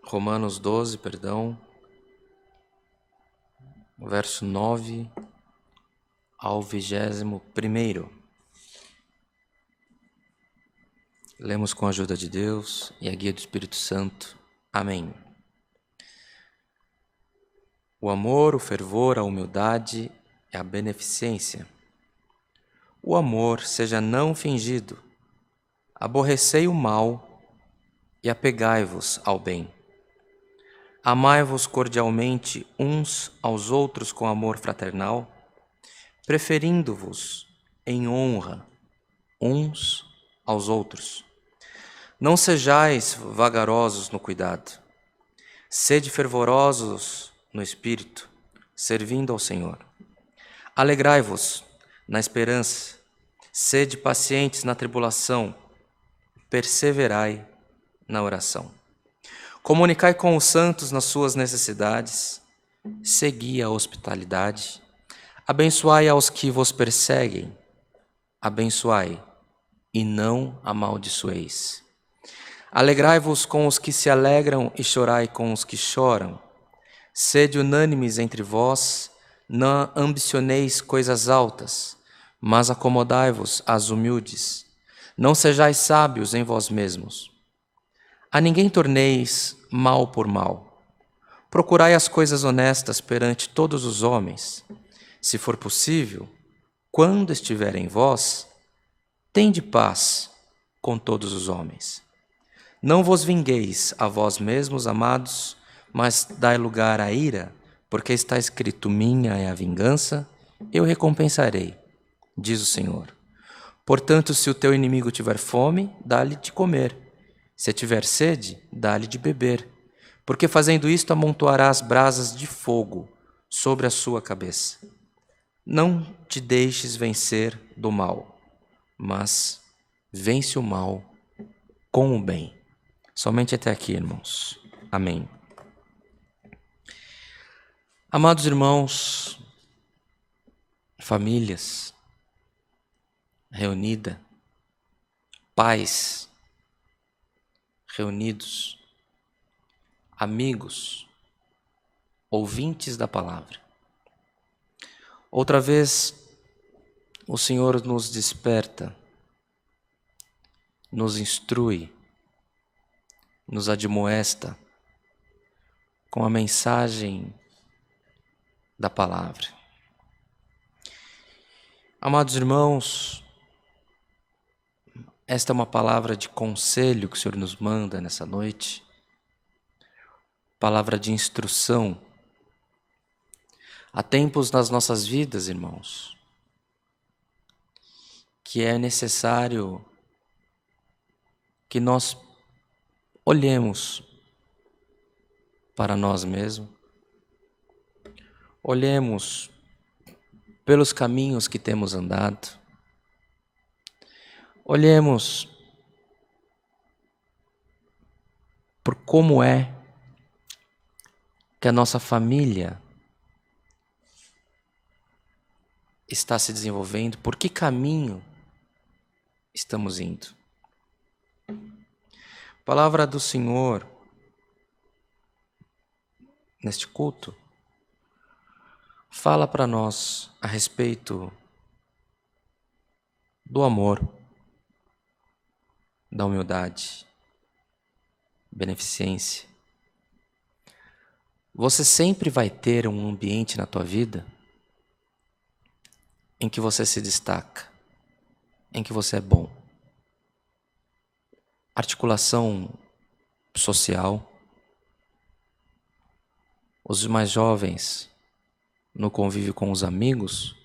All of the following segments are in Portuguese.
Romanos 12, verso 9 ao 21º. Lemos com a ajuda de Deus e a guia do Espírito Santo. Amém. O amor, o fervor, a humildade e a beneficência. O amor seja não fingido. Aborrecei o mal e apegai-vos ao bem. Amai-vos cordialmente uns aos outros com amor fraternal, preferindo-vos em honra uns aos outros. Não sejais vagarosos no cuidado. Sede fervorosos no espírito, servindo ao Senhor. Alegrai-vos na esperança. Sede pacientes na tribulação. Perseverai na oração. Comunicai com os santos nas suas necessidades. Segui a hospitalidade. Abençoai aos que vos perseguem. Abençoai e não amaldiçoeis. Alegrai-vos com os que se alegram e chorai com os que choram. Sede unânimes entre vós, não ambicioneis coisas altas, mas acomodai-vos às humildes. Não sejais sábios em vós mesmos. A ninguém torneis mal por mal. Procurai as coisas honestas perante todos os homens. Se for possível, quando estiver em vós, tende paz com todos os homens. Não vos vingueis a vós mesmos, amados, mas dai lugar à ira, porque está escrito: minha é a vingança, eu recompensarei, diz o Senhor. Portanto, se o teu inimigo tiver fome, dá-lhe de comer. Se tiver sede, dá-lhe de beber, porque fazendo isto amontoarás brasas de fogo sobre a sua cabeça. Não te deixes vencer do mal, mas vence o mal com o bem. Somente até aqui, irmãos. Amém. Amados irmãos, famílias reunida, pais reunidos, amigos, ouvintes da palavra. Outra vez, o Senhor nos desperta, nos instrui, nos admoesta com a mensagem da palavra. Amados irmãos, esta é uma palavra de conselho que o Senhor nos manda nessa noite, palavra de instrução. Há tempos nas nossas vidas, irmãos, que é necessário que nós olhemos para nós mesmos, olhemos pelos caminhos que temos andado, olhemos por como é que a nossa família está se desenvolvendo, por que caminho estamos indo. A palavra do Senhor neste culto fala para nós a respeito do amor, da humildade, beneficência. Você sempre vai ter um ambiente na tua vida em que você se destaca, em que você é bom. Articulação social. Os mais jovens no convívio com os amigos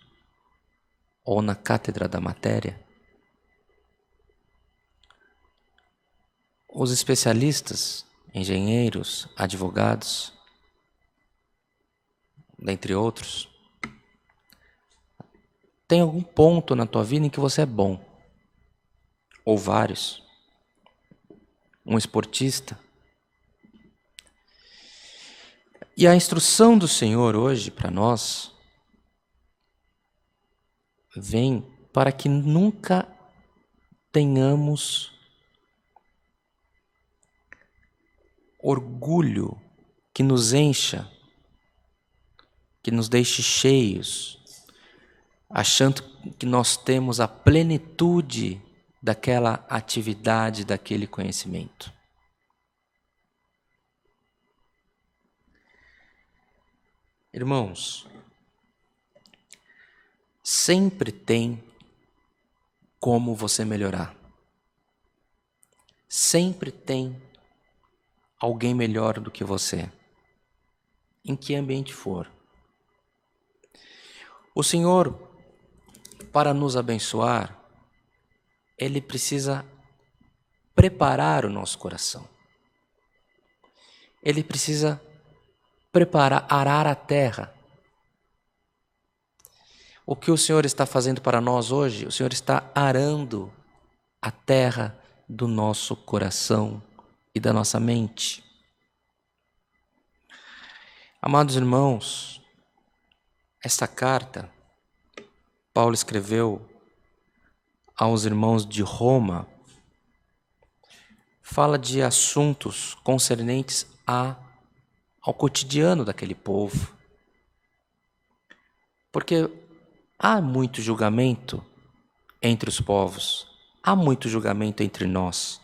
ou na cátedra da matéria. Os especialistas, engenheiros, advogados, dentre outros. Tem algum ponto na tua vida em que você é bom, ou vários. Um esportista. E a instrução do Senhor hoje para nós vem para que nunca tenhamos orgulho que nos encha, que nos deixe cheios, achando que nós temos a plenitude daquela atividade, daquele conhecimento. Irmãos, sempre tem como você melhorar. Sempre tem alguém melhor do que você, em que ambiente for. O Senhor, para nos abençoar, Ele precisa preparar o nosso coração. Ele precisa arar a terra. O que o Senhor está fazendo para nós hoje? O Senhor está arando a terra do nosso coração e da nossa mente. Amados irmãos, esta carta Paulo escreveu aos irmãos de Roma, fala de assuntos concernentes ao cotidiano daquele povo. Porque há muito julgamento entre os povos, há muito julgamento entre nós,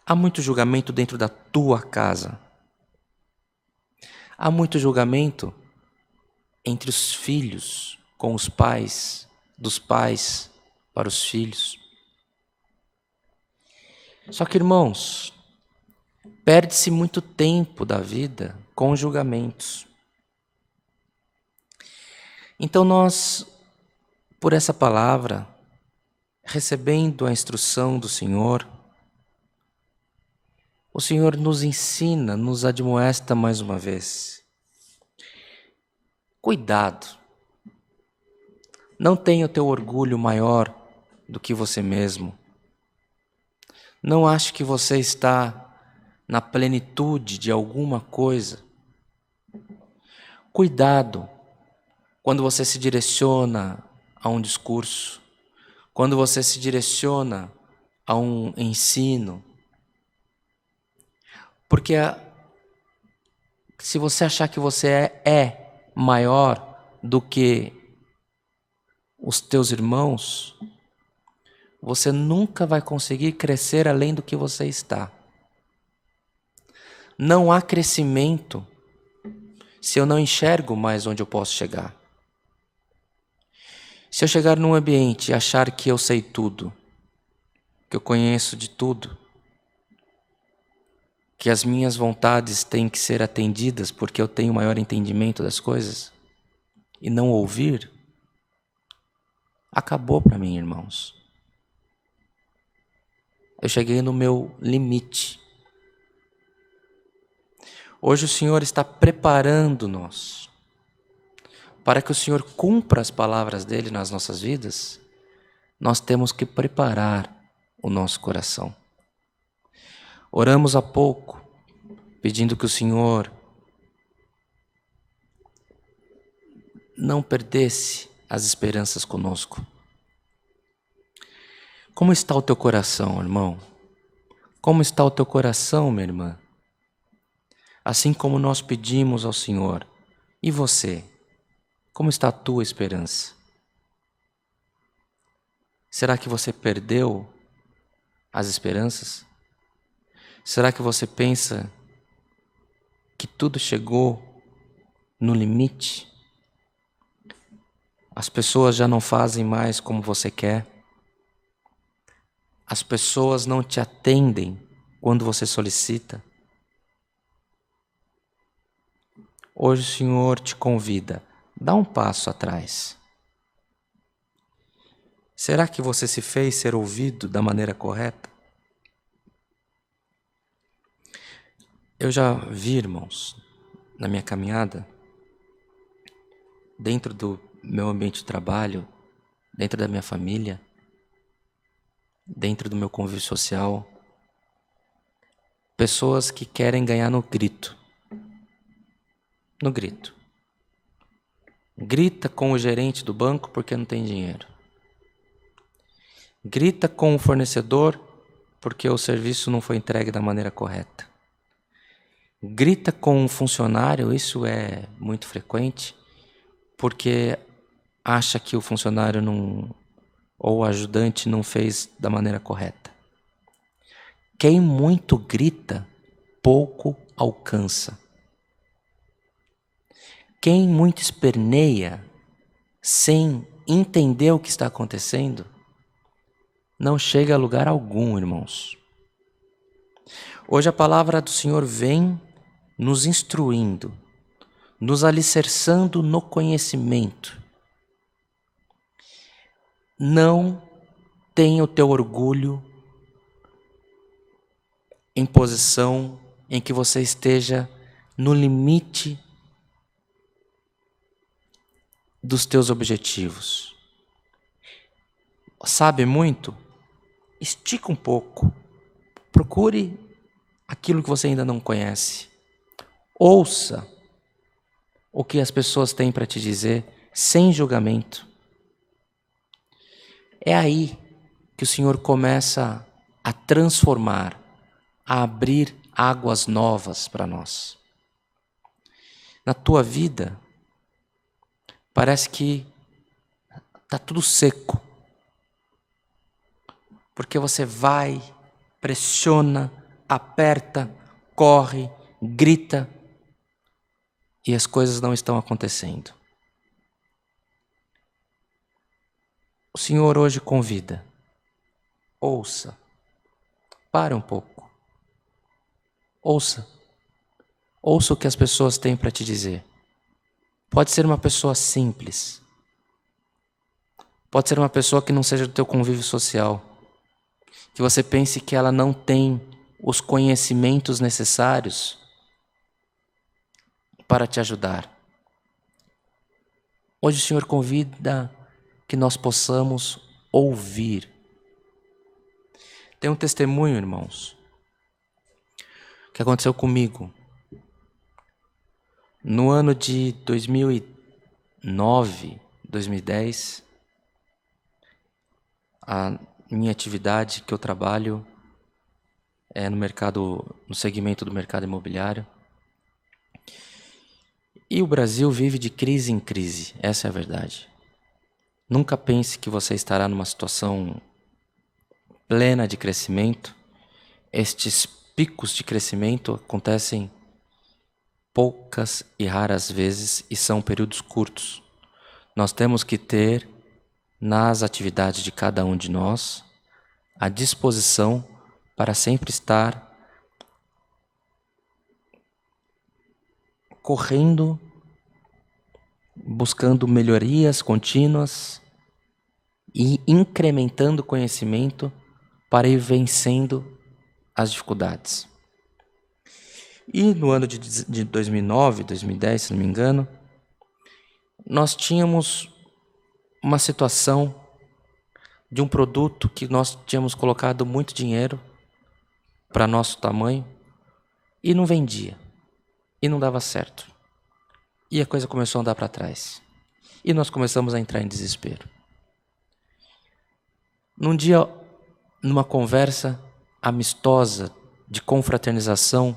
há muito julgamento dentro da tua casa, há muito julgamento entre os filhos com os pais, dos pais para os filhos. Só que, irmãos, perde-se muito tempo da vida com julgamentos. Então nós, por essa palavra, recebendo a instrução do Senhor, o Senhor nos ensina, nos admoesta mais uma vez. Cuidado. Não tenha o teu orgulho maior do que você mesmo. Não ache que você está na plenitude de alguma coisa. Cuidado quando você se direciona a um discurso, quando você se direciona a um ensino. Porque se você achar que você é maior do que os teus irmãos, você nunca vai conseguir crescer além do que você está. Não há crescimento se eu não enxergo mais onde eu posso chegar. Se eu chegar num ambiente e achar que eu sei tudo, que eu conheço de tudo, que as minhas vontades têm que ser atendidas porque eu tenho maior entendimento das coisas, e não ouvir, acabou para mim, irmãos. Eu cheguei no meu limite. Hoje o Senhor está preparando-nos para que o Senhor cumpra as palavras dele nas nossas vidas. Nós temos que preparar o nosso coração. Oramos há pouco, pedindo que o Senhor não perdesse as esperanças conosco. Como está o teu coração, irmão? Como está o teu coração, minha irmã? Assim como nós pedimos ao Senhor. E você? Como está a tua esperança? Será que você perdeu as esperanças? Será que você pensa que tudo chegou no limite? As pessoas já não fazem mais como você quer. As pessoas não te atendem quando você solicita. Hoje o Senhor te convida, dá um passo atrás. Será que você se fez ser ouvido da maneira correta? Eu já vi, irmãos, na minha caminhada, dentro do meu ambiente de trabalho, dentro da minha família, dentro do meu convívio social, pessoas que querem ganhar no grito. No grito. Grita com o gerente do banco porque não tem dinheiro. Grita com o fornecedor porque o serviço não foi entregue da maneira correta. grita com um funcionário, isso é muito frequente, porque acha que o funcionário não, ou o ajudante não fez da maneira correta. Quem muito grita, pouco alcança. Quem muito esperneia, sem entender o que está acontecendo, não chega a lugar algum, irmãos. Hoje a palavra do Senhor vem nos instruindo, nos alicerçando no conhecimento. Não tenha o teu orgulho em posição em que você esteja no limite dos teus objetivos. Sabe muito? Estica um pouco. Procure aquilo que você ainda não conhece. Ouça o que as pessoas têm para te dizer sem julgamento. É aí que o Senhor começa a transformar, a abrir águas novas para nós. Na tua vida, parece que está tudo seco. Porque você vai, pressiona, aperta, corre, grita e as coisas não estão acontecendo. O Senhor hoje convida. Ouça. Pare um pouco. Ouça. Ouça o que as pessoas têm para te dizer. Pode ser uma pessoa simples. Pode ser uma pessoa que não seja do teu convívio social. Que você pense que ela não tem os conhecimentos necessários para te ajudar. Hoje o Senhor convida que nós possamos ouvir. Tem um testemunho, irmãos, que aconteceu comigo. No ano de 2009, 2010, a minha atividade que eu trabalho é no segmento do mercado imobiliário. E o Brasil vive de crise em crise, essa é a verdade. Nunca pense que você estará numa situação plena de crescimento. Estes picos de crescimento acontecem poucas e raras vezes e são períodos curtos. Nós temos que ter, nas atividades de cada um de nós, a disposição para sempre estar correndo, buscando melhorias contínuas e incrementando conhecimento para ir vencendo as dificuldades. E no ano de 2009, 2010, se não me engano, nós tínhamos uma situação de um produto que nós tínhamos colocado muito dinheiro para nosso tamanho e não vendia, e não dava certo. E a coisa começou a andar para trás. E nós começamos a entrar em desespero. Num dia, numa conversa amistosa de confraternização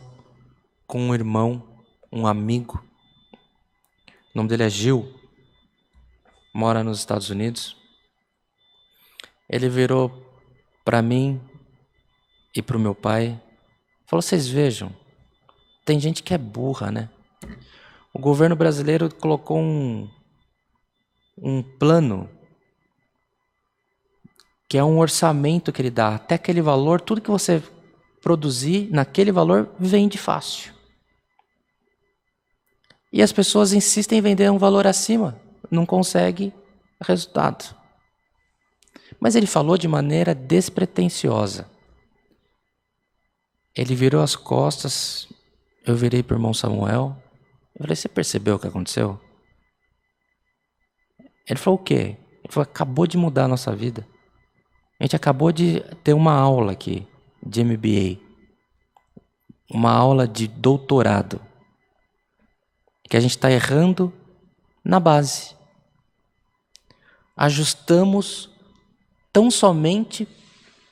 com um irmão, um amigo, o nome dele é Gil, mora nos Estados Unidos. Ele virou para mim e para o meu pai, falou: vocês vejam, tem gente que é burra, né? O governo brasileiro colocou um plano que é um orçamento que ele dá. Até aquele valor, tudo que você produzir naquele valor vende fácil. E as pessoas insistem em vender um valor acima, não consegue resultado. Mas ele falou de maneira despretensiosa. Ele virou as costas, eu virei para o irmão Samuel, eu falei: você percebeu o que aconteceu? Ele falou: o quê? Ele falou: acabou de mudar a nossa vida. A gente acabou de ter uma aula aqui, de MBA. Uma aula de doutorado. Que a gente está errando na base. Ajustamos tão somente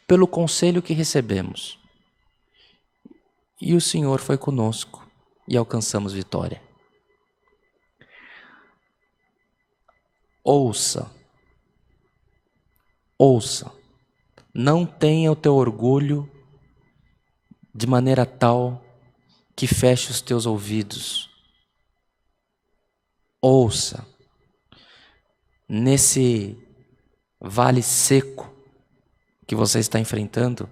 pelo conselho que recebemos. E o Senhor foi conosco. e alcançamos vitória. Ouça, não tenha o teu orgulho de maneira tal que feche os teus ouvidos. Ouça, nesse vale seco que você está enfrentando,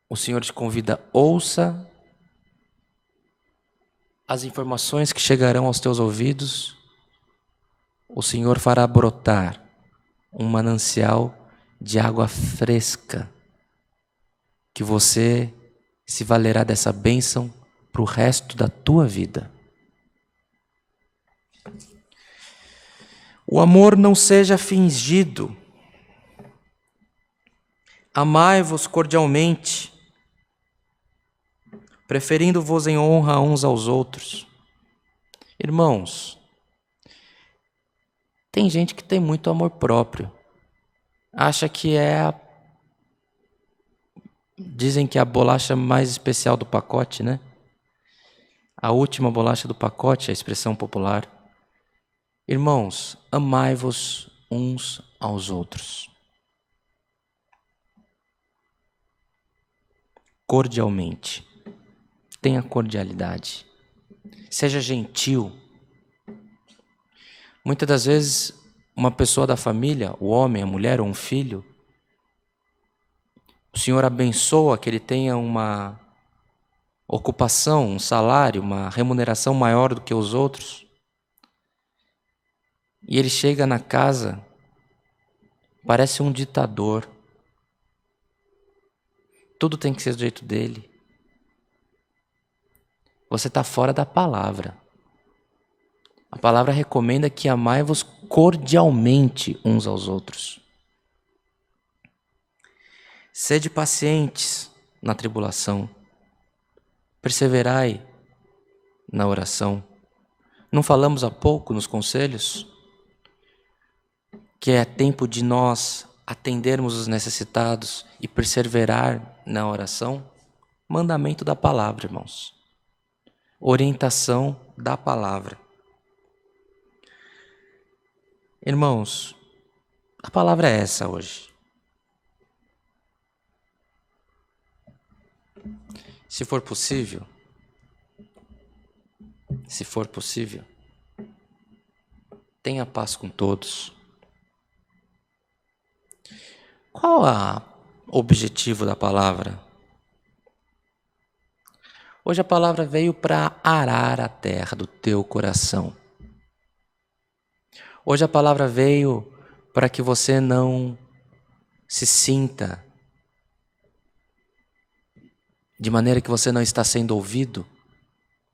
o Senhor te convida, ouça as informações que chegarão aos teus ouvidos. O Senhor fará brotar um manancial de água fresca, que você se valerá dessa bênção para o resto da tua vida. O amor não seja fingido. Amai-vos cordialmente, preferindo-vos em honra uns aos outros. Irmãos, tem gente que tem muito amor próprio. Acha que dizem que é a bolacha mais especial do pacote, né? A última bolacha do pacote, a expressão popular. Irmãos, amai-vos uns aos outros. Cordialmente. Tenha cordialidade. Seja gentil. Muitas das vezes, uma pessoa da família, o homem, a mulher ou um filho, o Senhor abençoa que ele tenha uma ocupação, um salário, uma remuneração maior do que os outros. E ele chega na casa, parece um ditador. Tudo tem que ser do jeito dele. Você está fora da palavra. A palavra recomenda que amai-vos cordialmente uns aos outros. Sede pacientes na tribulação. Perseverai na oração. Não falamos há pouco nos conselhos que é tempo de nós atendermos os necessitados e perseverar na oração? Mandamento da palavra, irmãos. Orientação da palavra. Irmãos, a palavra é essa hoje. Se for possível, tenha paz com todos. Qual é o objetivo da palavra? Hoje a palavra veio para arar a terra do teu coração. Hoje a palavra veio para que você não se sinta de maneira que você não está sendo ouvido,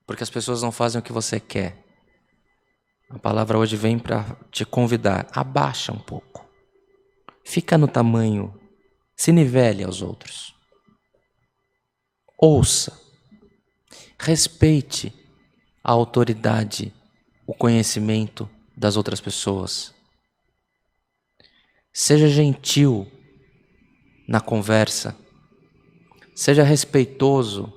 porque as pessoas não fazem o que você quer. A palavra hoje vem para te convidar, abaixa um pouco. Fica no tamanho, se nivele aos outros. Ouça, respeite a autoridade, o conhecimento das outras pessoas. Seja gentil na conversa. Seja respeitoso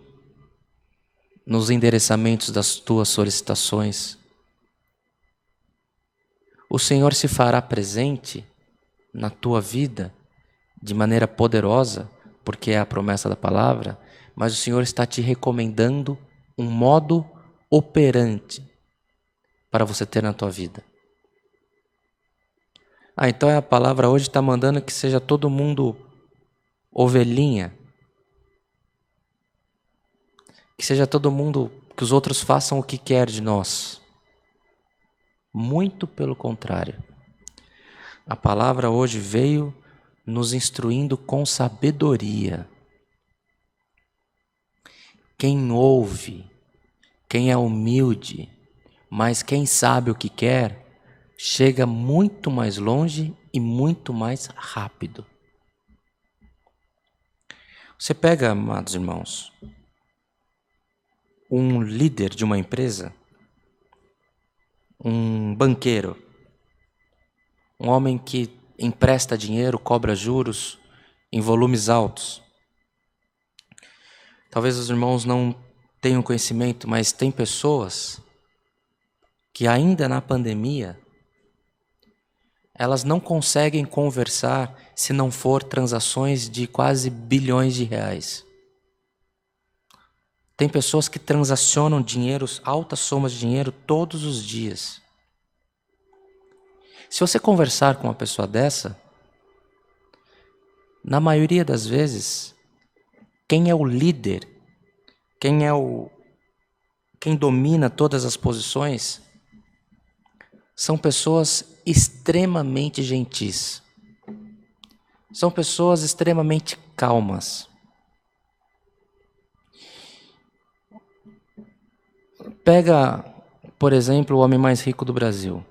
nos endereçamentos das tuas solicitações. O Senhor se fará presente na tua vida de maneira poderosa, porque é a promessa da palavra, mas o Senhor está te recomendando um modo operante para você ter na tua vida. Então a palavra hoje está mandando que seja todo mundo ovelhinha, que seja todo mundo, que os outros façam o que quer de nós. Muito pelo contrário. A palavra hoje veio nos instruindo com sabedoria. Quem ouve, quem é humilde, mas quem sabe o que quer, chega muito mais longe e muito mais rápido. Você pega, amados irmãos, um líder de uma empresa, um banqueiro, um homem que empresta dinheiro, cobra juros em volumes altos. Talvez os irmãos não tenham conhecimento, mas tem pessoas que ainda na pandemia, elas não conseguem conversar se não for transações de quase bilhões de reais. Tem pessoas que transacionam dinheiros, altas somas de dinheiro todos os dias. Se você conversar com uma pessoa dessa, na maioria das vezes, quem é o líder, quem domina todas as posições, são pessoas extremamente gentis. São pessoas extremamente calmas. Pega, por exemplo, o homem mais rico do Brasil,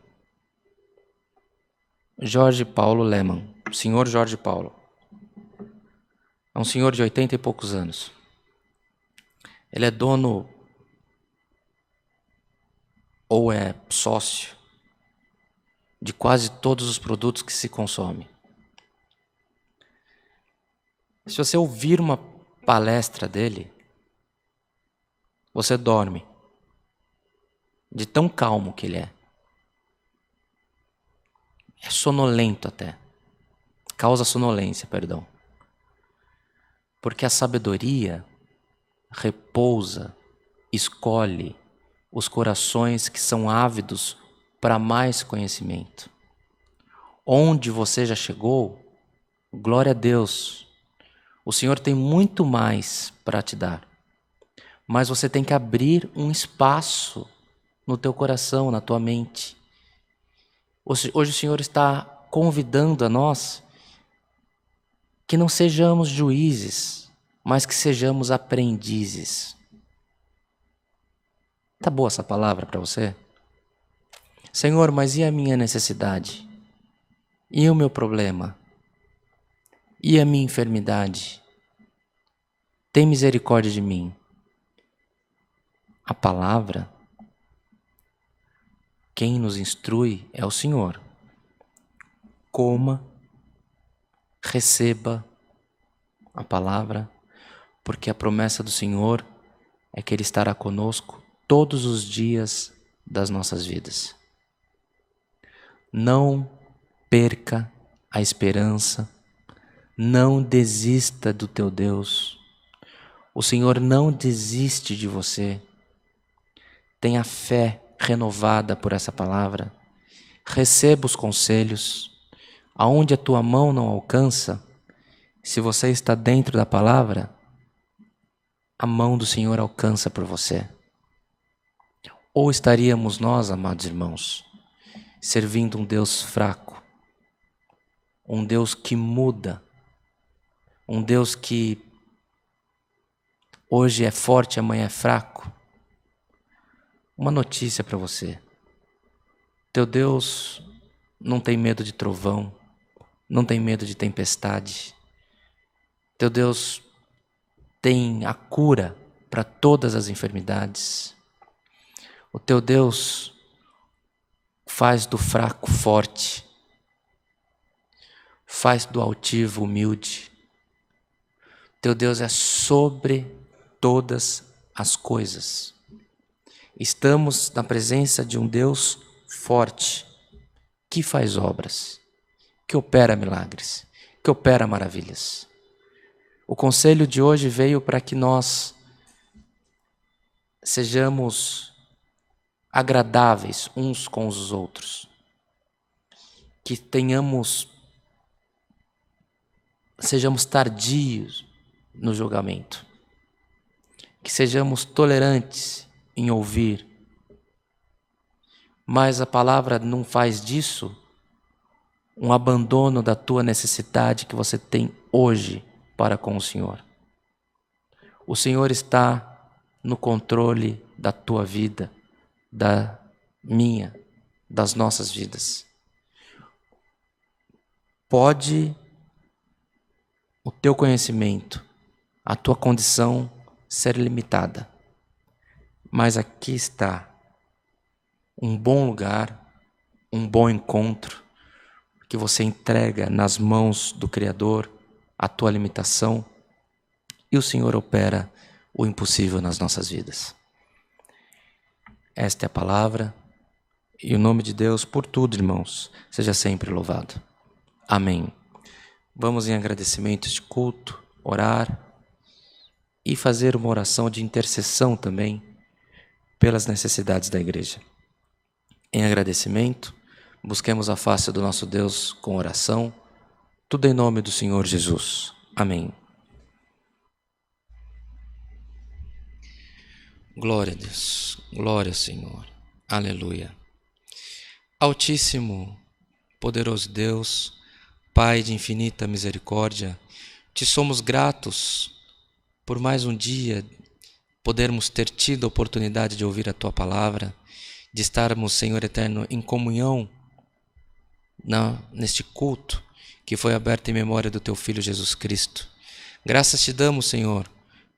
Jorge Paulo Lemann, o senhor Jorge Paulo. É um senhor de 80 e poucos anos. Ele é dono ou é sócio de quase todos os produtos que se consome. Se você ouvir uma palestra dele, você dorme, de tão calmo que ele é. É sonolento até. Causa sonolência, perdão. Porque a sabedoria repousa, escolhe os corações que são ávidos para mais conhecimento. Onde você já chegou, glória a Deus. O Senhor tem muito mais para te dar. Mas você tem que abrir um espaço no teu coração, na tua mente. Hoje o Senhor está convidando a nós que não sejamos juízes, mas que sejamos aprendizes. Tá boa essa palavra para você? Senhor, mas e a minha necessidade? E o meu problema? E a minha enfermidade? Tem misericórdia de mim. A palavra, quem nos instrui é o Senhor. Coma, receba a palavra, porque a promessa do Senhor é que Ele estará conosco todos os dias das nossas vidas. Não perca a esperança, não desista do teu Deus. O Senhor não desiste de você. Tenha fé renovada por essa palavra. Receba os conselhos. Aonde a tua mão não alcança, se você está dentro da palavra, a mão do Senhor alcança por você. Ou estaríamos nós, amados irmãos, servindo um Deus fraco, um Deus que muda, um Deus que hoje é forte, amanhã é fraco? Uma notícia para você. Teu Deus não tem medo de trovão, não tem medo de tempestade. Teu Deus tem a cura para todas as enfermidades. O teu Deus faz do fraco forte, faz do altivo humilde. Teu Deus é sobre todas as coisas. Estamos na presença de um Deus forte, que faz obras, que opera milagres, que opera maravilhas. O conselho de hoje veio para que nós sejamos agradáveis uns com os outros, que sejamos tardios no julgamento, que sejamos tolerantes em ouvir, mas a palavra não faz disso um abandono da tua necessidade que você tem hoje para com o Senhor. O Senhor está no controle da tua vida, da minha, das nossas vidas. Pode o teu conhecimento, a tua condição ser limitada, mas aqui está um bom lugar, um bom encontro, que você entrega nas mãos do Criador a tua limitação e o Senhor opera o impossível nas nossas vidas. Esta é a palavra, e o nome de Deus por tudo, irmãos, seja sempre louvado. Amém. Vamos em agradecimento de culto, orar e fazer uma oração de intercessão também pelas necessidades da igreja. Em agradecimento, busquemos a face do nosso Deus com oração, tudo em nome do Senhor Jesus. Amém. Glória a Deus, glória ao Senhor, aleluia. Altíssimo, poderoso Deus, Pai de infinita misericórdia, te somos gratos por mais um dia podermos ter tido a oportunidade de ouvir a Tua palavra, de estarmos, Senhor eterno, em comunhão neste culto que foi aberto em memória do Teu Filho Jesus Cristo. Graças te damos, Senhor,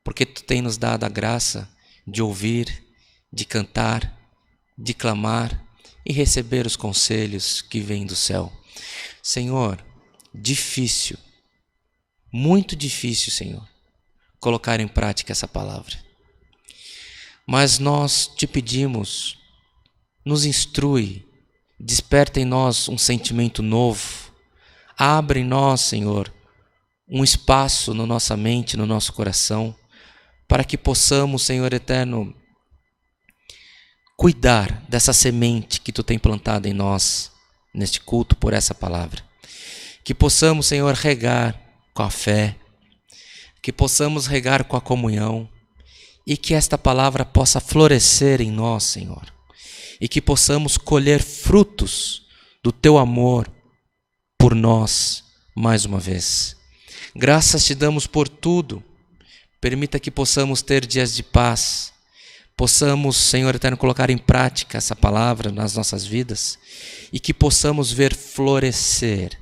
porque Tu tens nos dado a graça de ouvir, de cantar, de clamar e receber os conselhos que vêm do céu. Senhor, difícil, muito difícil, Senhor, colocar em prática essa palavra. Mas nós te pedimos, nos instrui, desperta em nós um sentimento novo, abre em nós, Senhor, um espaço na nossa mente, no nosso coração, para que possamos, Senhor eterno, cuidar dessa semente que Tu tem plantado em nós, neste culto, por essa palavra. Que possamos, Senhor, regar com a fé, que possamos regar com a comunhão, e que esta palavra possa florescer em nós, Senhor, e que possamos colher frutos do Teu amor por nós, mais uma vez. Graças te damos por tudo. Permita que possamos ter dias de paz, possamos, Senhor eterno, colocar em prática essa palavra nas nossas vidas e que possamos ver florescer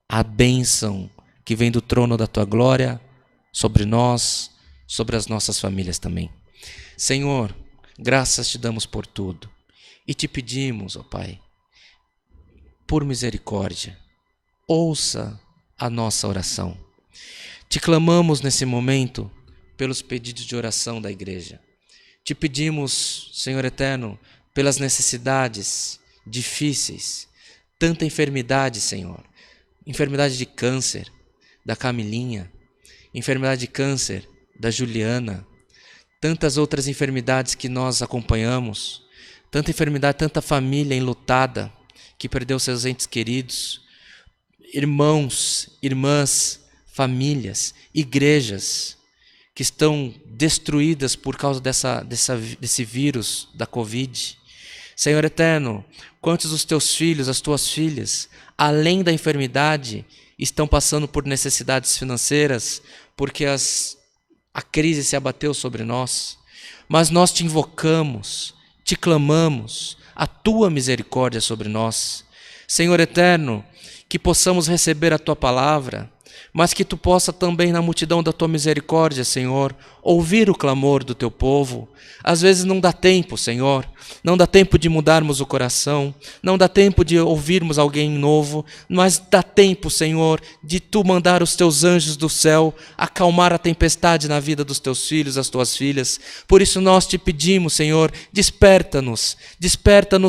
a bênção que vem do trono da Tua glória sobre nós, sobre as nossas famílias também. Senhor, graças te damos por tudo e te pedimos, ó Pai, por misericórdia, ouça a nossa oração. Te clamamos nesse momento pelos pedidos de oração da igreja. Te pedimos, Senhor eterno, pelas necessidades difíceis, tanta enfermidade, Senhor. Enfermidade de câncer da Camilinha, enfermidade de câncer da Juliana, tantas outras enfermidades que nós acompanhamos, tanta enfermidade, tanta família enlutada que perdeu seus entes queridos, irmãos, irmãs, famílias, igrejas que estão destruídas por causa desse vírus da Covid. Senhor eterno, quantos dos Teus filhos, as Tuas filhas, além da enfermidade, estão passando por necessidades financeiras, porque a crise se abateu sobre nós. Mas nós te invocamos, te clamamos, a Tua misericórdia sobre nós. Senhor eterno, que possamos receber a Tua palavra, mas que Tu possa também, na multidão da Tua misericórdia, Senhor, ouvir o clamor do Teu povo. Às vezes não dá tempo, Senhor, não dá tempo de mudarmos o coração, não dá tempo de ouvirmos alguém novo, mas dá tempo, Senhor, de Tu mandar os Teus anjos do céu acalmar a tempestade na vida dos Teus filhos, das Tuas filhas. Por isso nós te pedimos, Senhor, desperta-nos,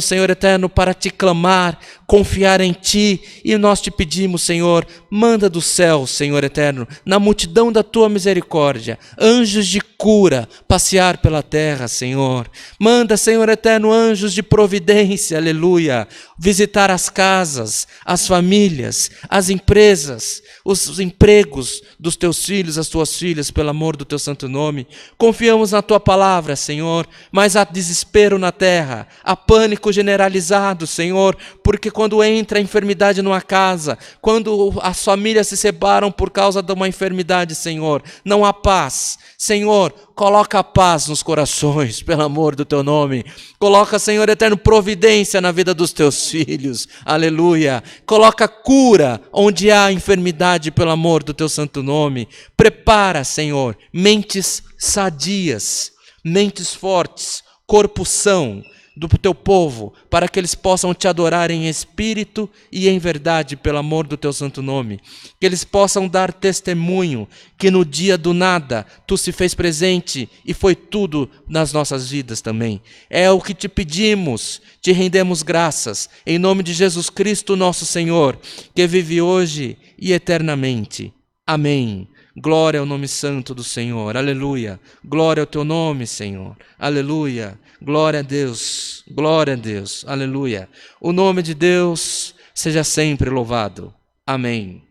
Senhor eterno, para Te clamar, confiar em Ti, e nós te pedimos, Senhor, manda do céu, Senhor eterno, na multidão da Tua misericórdia, anjos de cura passear pela terra, Senhor. Manda, Senhor eterno, anjos de providência, aleluia, visitar as casas, as famílias, as empresas, os empregos dos Teus filhos, as Tuas filhas, pelo amor do Teu santo nome. Confiamos na Tua palavra, Senhor, mas há desespero na terra, há pânico generalizado, Senhor, porque quando entra a enfermidade numa casa, quando as famílias se separam por causa de uma enfermidade, Senhor, não há paz. Senhor, coloca a paz nos corações, pelo amor do Teu nome. Coloca, Senhor eterno, providência na vida dos Teus filhos, aleluia. Coloca cura onde há enfermidade, pelo amor do Teu santo nome. Prepara, Senhor, mentes sadias, mentes fortes, corpo são, do teu povo, para que eles possam te adorar em espírito e em verdade, pelo amor do teu santo nome. Que eles possam dar testemunho que no dia do nada tu se fez presente e foi tudo nas nossas vidas também. É o que te pedimos, te rendemos graças, em nome de Jesus Cristo, nosso Senhor, que vive hoje e eternamente. Amém. Glória ao nome santo do Senhor. Aleluia. Glória ao teu nome, Senhor. Aleluia. Glória a Deus. Glória a Deus. Aleluia. O nome de Deus seja sempre louvado. Amém.